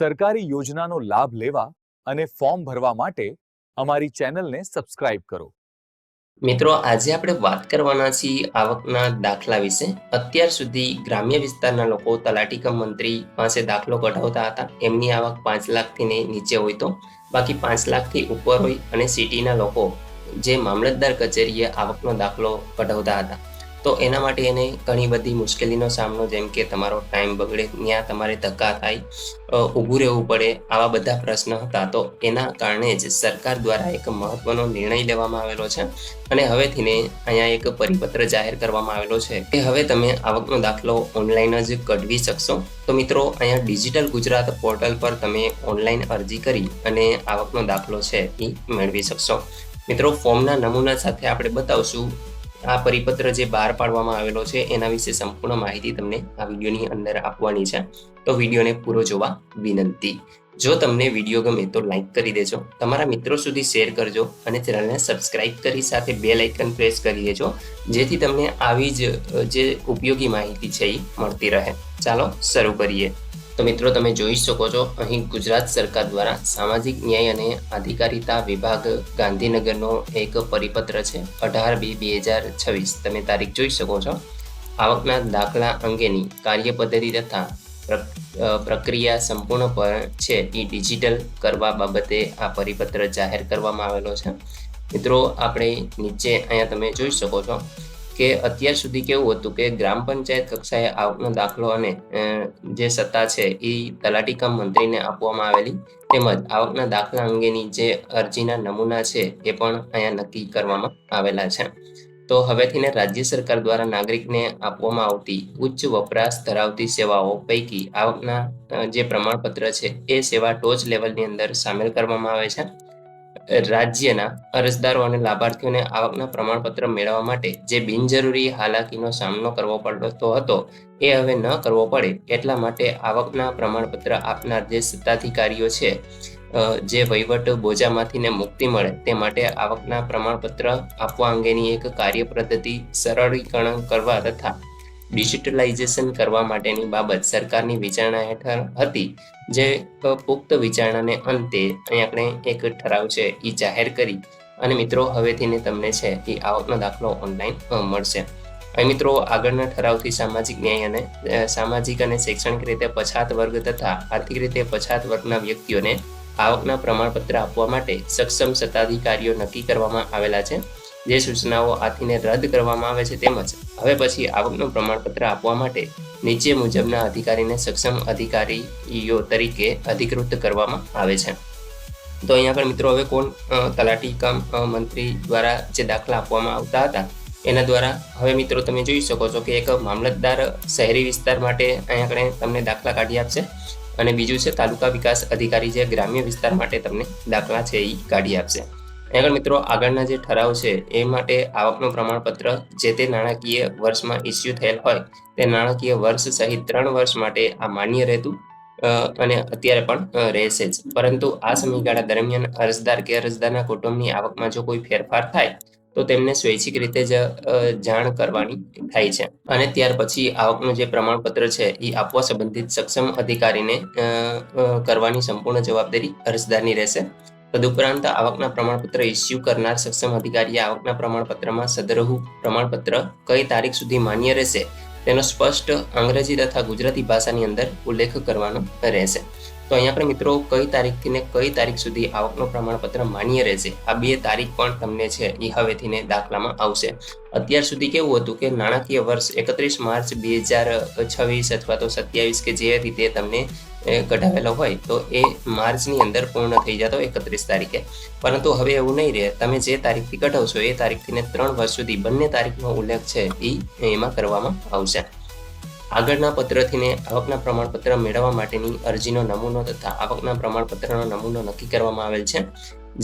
સરકારી યોજનાનો લાભ લેવા અને ફોર્મ ભરવા માટે અમારી ચેનલને સબસ્ક્રાઇબ કરો. મિત્રો, આજે આપણે વાત કરવાના છીએ આવકના દાખલા વિશે. અત્યાર સુધી ગ્રામ્ય વિસ્તારના લોકો તલાટી કમ મંત્રી પાસે દાખલો કઢાવતા હતા. એમની આવક 5 લાખથી નીચે હોય તો, બાકી 5 લાખથી ઉપર હોય અને સિટીના લોકો જે મામલતદાર કચેરીએ આવકનો દાખલો કઢાવતા હતા. તો એના માટે એને ઘણી બધી મુશ્કેલીનો સામનો, જેમ કે તમારો ટાઈમ બગડે, ત્યાં તમારે ધક્કા થાય, ઊભું રહેવું પડે, આવા બધા પ્રશ્ન હતા. તો એના કારણે જ સરકાર દ્વારા એક મહત્વનો નિર્ણય લેવામાં આવેલો છે અને હવેથી અહીંયા એક પરિપત્ર જાહેર કરવામાં આવેલો છે કે હવે તમે આવકનો દાખલો ઓનલાઈન જ કઢવી શકશો. તો મિત્રો, અહીંયા ડિજિટલ ગુજરાત પોર્ટલ પર તમે ઓનલાઈન અરજી કરી અને આવકનો દાખલો છે એ મેળવી શકશો. મિત્રો, ફોર્મના નમૂના સાથે આપણે બતાવશું. આ પરિપત્ર જે બહાર પાડવામાં આવેલો છે એના વિશે સંપૂર્ણ માહિતી તમને આ વિડીયોની અંદર આપવાની છે. તો વિડીયોને પૂરો જોવા વિનંતી. જો તમને વિડીયો ગમે તો લાઈક કરી દેજો, તમારા મિત્રો સુધી શેર કરજો અને ચેનલને સબસ્ક્રાઇબ કરી સાથે બેલ આઇકન પ્રેસ કરી દેજો, જેથી તમને આવી જ જે ઉપયોગી માહિતી છે એ મળતી રહે. ચાલો શરૂ કરીએ. તો મિત્રો, તમે જોઈ શકો છો અહીં ગુજરાત સરકાર દ્વારા સામાજિક ન્યાય અને અધિકારીતા વિભાગ ગાંધીનગરનો એક પરિપત્ર છે 18/2/2026. તમે તારીખ જોઈ શકો છો. આવકના દાખલા અંગેની કાર્ય પદ્ધતિ તથા પ્રક્રિયા સંપૂર્ણપણે છે એ ડિજિટલ કરવા બાબતે આ પરિપત્ર જાહેર કરવામાં આવેલો છે. મિત્રો, આપણે નીચે અહીંયા તમે જોઈ શકો છો કે અત્યાર સુધી કેવું હતું કે ગ્રામ પંચાયત કક્ષાએ આવકનો દાખલો અને જે સત્તા છે એ તલાટી કમ મંત્રીને આપવામાં આવેલી, તેમજ આવકના દાખલા અંગેની જે અરજીના નમૂના છે એ પણ અહીંયા નક્કી કરવામાં આવેલા છે. તો હવેથી રાજ્ય સરકાર દ્વારા નાગરિકને આપવામાં આવતી ઉચ્ચ વપરાશ ધરાવતી સેવાઓ પૈકી આવકના જે પ્રમાણપત્ર છે એ સેવા ટોચ લેવલની અંદર સામેલ કરવામાં આવે છે. રાજ્યના અરજદારો અને લાભાર્થીઓને આવકના પ્રમાણપત્ર મેળવવા માટે જે બિનજરૂરી હાલાકીનો સામનો કરવો પડતો હતો એ હવે ન કરવો પડે, એટલા માટે આવકના પ્રમાણપત્ર આપનાર જે સત્તાધિકારીઓ છે, જે વહીવટ બોજામાંથી મુક્તિ મળે તે માટે આવકના પ્રમાણપત્ર આપવા અંગેની એક કાર્ય પદ્ધતિ સરળીકરણ કરવા તથા ડિજિટલાઇઝેશન કરવા માટેની બાબત સરકારની વિચારણા હેઠળ હતી. જે પુખ્ત વિચારણાને અંતે અહીં આપણે એક ઠરાવ છે એ જાહેર કરી અને મિત્રો હવેથી તમને છે એ આવકનો દાખલો ઓનલાઈન મળશે. અહીં મિત્રો, આગળના ઠરાવથી સામાજિક અને શૈક્ષણિક રીતે પછાત વર્ગ તથા આર્થિક રીતે પછાત વર્ગના વ્યક્તિઓને આવકના પ્રમાણપત્ર આપવા માટે સક્ષમ સત્તાધિકારીઓ નક્કી કરવામાં આવેલા છે. જે સૂચનાઓ આથીને રદ કરવામાં આવે છે, તેમજ હવે પછી આવકનું પ્રમાણપત્ર આપવા માટે નીચે મુજબના અધિકારીને સક્ષમ અધિકારીઓ તરીકે અધિકૃત કરવામાં આવે છે. તો અહીંયા આગળ મિત્રો, હવે કોણ તલાટી કમ મંત્રી દ્વારા જે દાખલા આપવામાં આવતા હતા એના દ્વારા હવે મિત્રો તમે જોઈ શકો છો કે એક મામલતદાર શહેરી વિસ્તાર માટે અહીંયા આગળ તમને દાખલા કાઢી આપશે અને બીજું છે તાલુકા વિકાસ અધિકારી જે ગ્રામ્ય વિસ્તાર માટે તમને દાખલા છે એ કાઢી આપશે. આગળ મિત્રો, આગળના જે ઠરાવ છે એ માટે આવકનું પ્રમાણપત્ર જે તે નાણાકીય વર્ષમાં ઇસ્યુ થયેલ હોય તે નાણાકીય વર્ષ સહિત 3 વર્ષ માટે આ માન્ય રહેતું અને અત્યારે પણ રહેશે જ. પરંતુ આ સમયગાળા દરમિયાન અરજદાર કે અરજદારના કુટુંબની આવકમાં જો કોઈ ફેરફાર થાય તો તેમને સ્વૈચ્છિક રીતે જ જાણ કરવાની થાય છે અને ત્યાર પછી આવકનું જે પ્રમાણપત્ર છે એ આપવા સંબંધિત સક્ષમ અધિકારીને કરવાની સંપૂર્ણ જવાબદારી અરજદારની રહેશે. તદુપરાંત આવકના પ્રમાણપત્ર ઇસ્યુ કરનાર સક્ષમ અધિકારીએ આવકના પ્રમાણપત્રમાં સદરહુ પ્રમાણપત્ર કઈ તારીખ સુધી માન્ય રહેશે તેનો સ્પષ્ટ અંગ્રેજી તથા ગુજરાતી ભાષાની અંદર ઉલ્લેખ કરવાનો રહેશે. તો અહીંયા આપણે મિત્રો કઈ તારીખથી કઈ તારીખ સુધી આવકનું પ્રમાણપત્ર માન્ય રહેશે, આ 2 તારીખ પણ તમને છે એ હવેથી દાખલામાં આવશે. અત્યાર સુધી કેવું હતું કે નાણાકીય વર્ષ 31 માર્ચ 2026 અથવા તો 27 કે જે રીતે તમને કઢાવેલો હોય તો એ માર્ચની અંદર પૂર્ણ થઈ જતો 31 તારીખે. પરંતુ હવે એવું નહીં રહે. તમે જે તારીખથી કઢાવશો એ તારીખથી 3 વર્ષ સુધી બંને તારીખનો ઉલ્લેખ છે એ એમાં કરવામાં આવશે. આગળના પત્રથી આવકના પ્રમાણપત્ર મેળવવા માટેની અરજીનો નમૂનો તથા આવકના પ્રમાણપત્રનો નમૂનો નક્કી કરવામાં આવેલ છે.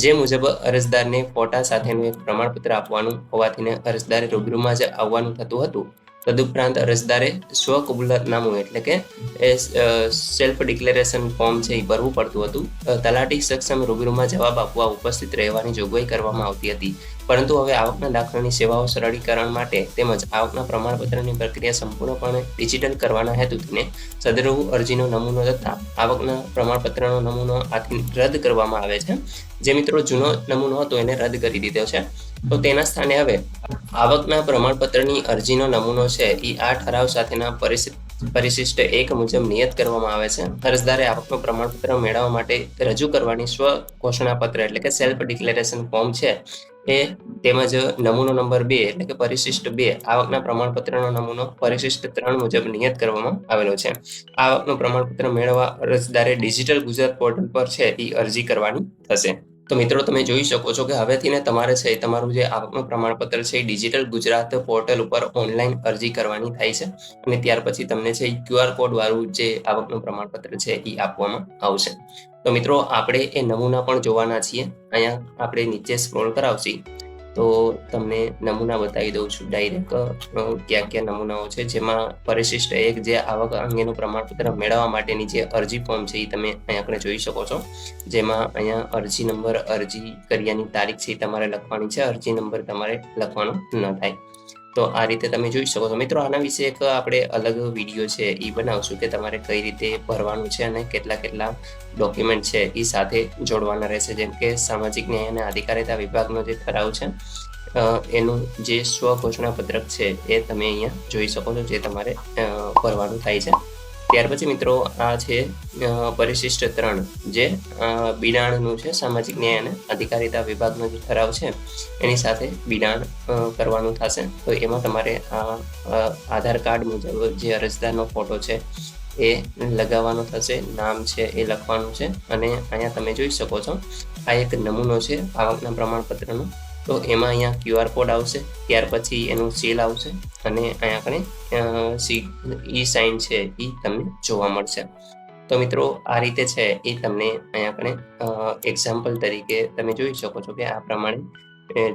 જે મુજબ અરજદારને ફોટા સાથેનું એક પ્રમાણપત્ર આપવાનું હોવાથી અરજદારે રૂબરૂમાં જ આવવાનું થતું હતું. તદુપરાંત અરજદારે સ્વ કબૂલાતનામું એટલે કે સેલ્ફ ડિક્લેરેશન ફોર્મ છે એ ભરવું પડતું હતું. તલાટી સક્ષમ રૂબરૂમાં જવાબ આપવા ઉપસ્થિત રહેવાની જોગવાઈ કરવામાં આવતી હતી. પરંતુ હવે આવકના દાખલાની સેવાઓ સરળીકરણ માટે તેમજ આવકના પ્રમાણપત્રની પ્રક્રિયા સંપૂર્ણપણે ડિજિટલ કરવાના હેતુથી સદરુ અરજીનો નમૂનો તથા આવકના પ્રમાણપત્રનો નમૂનો આથી રદ કરવામાં આવે છે. જે મિત્રો જૂનો નમૂનો હતો એને રદ કરી દીધો છે. તો તેના સ્થાને હવે આવકના પ્રમાણપત્રની અરજીનો નમૂનો છે એ આ ઠરાવ સાથેના પરિશિષ્ટ 1 મુજબ નિયત કરવામાં આવે છે. અરજદારે આવકનું પ્રમાણપત્ર મેળવવા માટે રજૂ કરવાની સ્વ ઘોષણાપત્ર એટલે કે સેલ્ફ ડિક્લેરેશન ફોર્મ છે એ તેમજ નમૂનો નંબર 2 એટલે કે પરિશિષ્ટ 2 આવકના પ્રમાણપત્રનો નમૂનો પરિશિષ્ટ 3 મુજબ નિયત કરવામાં આવેલો છે. આવકનું પ્રમાણપત્ર મેળવવા અરજદારે ડિજિટલ ગુજરાત પોર્ટલ પર છે એ અરજી કરવાની થશે. તો મિત્રો તમે જોઈ શકો છો કે હવેથી તમારે છે તમારું જે આવકનું પ્રમાણપત્ર છે એ ડિજિટલ ગુજરાત પોર્ટલ ઉપર ઓનલાઈન અરજી કરવાની થાય છે અને ત્યાર પછી તમને છે QR કોડ વાળું જે આવકનું પ્રમાણપત્ર છે એ આપવામાં આવશે. તો મિત્રો આપણે એ નમૂના પણ જોવાના છીએ. અહીંયા આપણે નીચે સ્ક્રોલ કરાવશી તો તમને નમૂના બતાવી દઉં છું ડાયરેક્ટ ક્યાં ક્યાં નમૂનાઓ છે. જેમાં પરિશિષ્ટ 1 જે આવક અંગેનું પ્રમાણપત્ર મેળવવા માટેની જે અરજી ફોર્મ છે એ તમે અહીંયા આપણે જોઈ શકો છો. જેમાં અહીંયા અરજી નંબર, અરજી કર્યાની તારીખ છે એ તમારે લખવાની છે. અરજી નંબર તમારે લખવાનો ન થાય. તો આ રીતે તમે જોઈ શકો છો. મિત્રો આના વિશે એક આપણે અલગ વિડીયો છે એ બનાવશું કે તમારે કઈ રીતે ભરવાનું છે અને કેટલા ડોક્યુમેન્ટ છે એ સાથે જોડવાના રહેશે. જેમ કે સામાજિક ન્યાય અને અધિકારિતા વિભાગનો જે ઠરાવ છે એનું જે સ્વ ઘોષણાપત્રક છે એ તમે અહીંયા જોઈ શકો છો જે તમારે ભરવાનું થાય છે. ત્યાર પછી મિત્રો આ છે પરિશિષ્ટ 3 જે બિડાણનું છે. સામાજિક ન્યાય અને અધિકારિતા વિભાગનો જે ઠરાવ છે એની સાથે બિડાણ કરવાનું થશે. તો એમાં તમારે આધાર કાર્ડ મુજબ જે અરજદારનો ફોટો છે એ લગાવવાનો થશે, નામ છે એ લખવાનું છે અને અહીંયા તમે જોઈ શકો છો આ એક નમૂનો છે આવકના પ્રમાણપત્રનો. તો એમાં અહીંયા QR કોડ આવશે, ત્યાર પછી એનું સીલ આવશે અને અહીંયા આપણે ઈ સાઇન છે એ તમને જોવા મળશે. તો મિત્રો આ રીતે છે એ તમને અહીંયા આપણે એક્ઝામ્પલ તરીકે તમે જોઈ શકો છો કે આ પ્રમાણે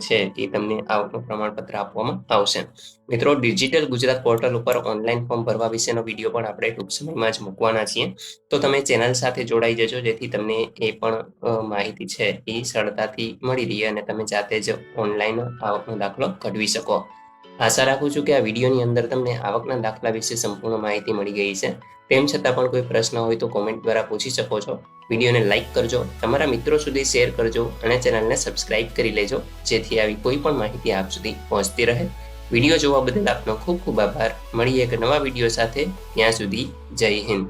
છે એ તમને આવકનું પ્રમાણપત્ર આપવામાં આવશે. મિત્રો ડિજિટલ ગુજરાત પોર્ટલ ઉપર ઓનલાઈન ફોર્મ ભરવા વિશેનો વિડીયો પણ આપણે ટૂંક સમયમાં જ મૂકવાના છીએ. તો તમે ચેનલ સાથે જોડાઈ જજો જેથી તમને એ પણ માહિતી છે એ સરળતાથી મળી રહે અને તમે જાતે જ ઓનલાઈન આવકનો દાખલો કઢવી શકો. આશા રાખું છું કે આ વિડીયોની અંદર તમને આવકના દાખલા વિશે સંપૂર્ણ માહિતી મળી ગઈ છે. તેમ છતાં પણ કોઈ પ્રશ્ન હોય તો કોમેન્ટ દ્વારા પૂછી શકો છો. વિડીયોને લાઇક કરજો, તમારા મિત્રો સુધી શેર કરજો અને ચેનલને સબસ્ક્રાઇબ કરી લેજો જેથી આવી કોઈ પણ માહિતી આપ સુધી પહોંચતી રહે. વિડીયો જોવા બદલ આપનો ખૂબ ખૂબ આભાર. મળીએ એક નવા વિડીયો સાથે. ત્યાં સુધી જય હિન્દ.